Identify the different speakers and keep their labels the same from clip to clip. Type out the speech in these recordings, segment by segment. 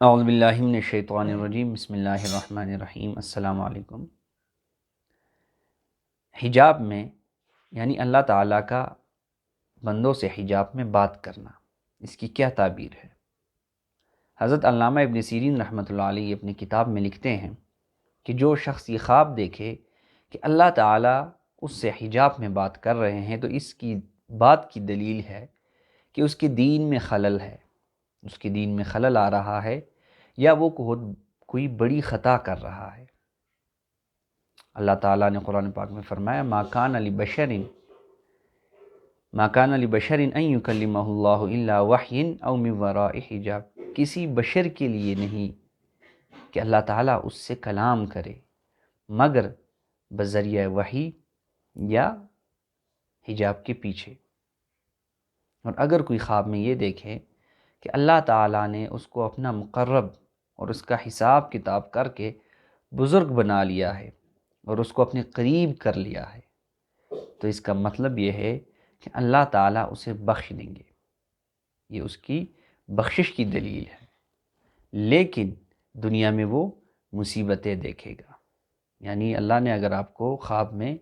Speaker 1: اعوذ باللہ من الشیطان الرجیم، بسم اللہ الرحمن الرحیم۔ السلام علیکم۔ حجاب میں یعنی اللہ تعالیٰ کا بندوں سے حجاب میں بات کرنا، اس کی کیا تعبیر ہے؟ حضرت علامہ ابن سیرین رحمۃ اللہ علیہ اپنی کتاب میں لکھتے ہیں کہ جو شخص یہ خواب دیکھے کہ اللہ تعالیٰ اس سے حجاب میں بات کر رہے ہیں تو اس کی بات کی دلیل ہے کہ اس کے دین میں خلل ہے، اس کے دین میں خلل آ رہا ہے، یا وہ کوئی بڑی خطا کر رہا ہے۔ اللہ تعالیٰ نے قرآن پاک میں فرمایا ما کان لبشر ان یکلمہ اللہ الا وحی او من وراء حجاب، کسی بشر کے لیے نہیں کہ اللہ تعالیٰ اس سے کلام کرے مگر بذریعہ وحی یا حجاب کے پیچھے۔ اور اگر کوئی خواب میں یہ دیکھے کہ اللہ تعالیٰ نے اس کو اپنا مقرب اور اس کا حساب کتاب کر کے بزرگ بنا لیا ہے اور اس کو اپنے قریب کر لیا ہے، تو اس کا مطلب یہ ہے کہ اللہ تعالیٰ اسے بخش دیں گے، یہ اس کی بخشش کی دلیل ہے۔ لیکن دنیا میں وہ مصیبتیں دیکھے گا، یعنی اللہ نے اگر آپ کو خواب میں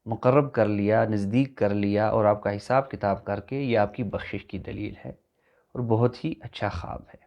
Speaker 1: مقرب کر لیا، نزدیک کر لیا اور آپ کا حساب کتاب کر کے، یہ آپ کی بخشش کی دلیل ہے اور بہت ہی اچھا خواب ہے۔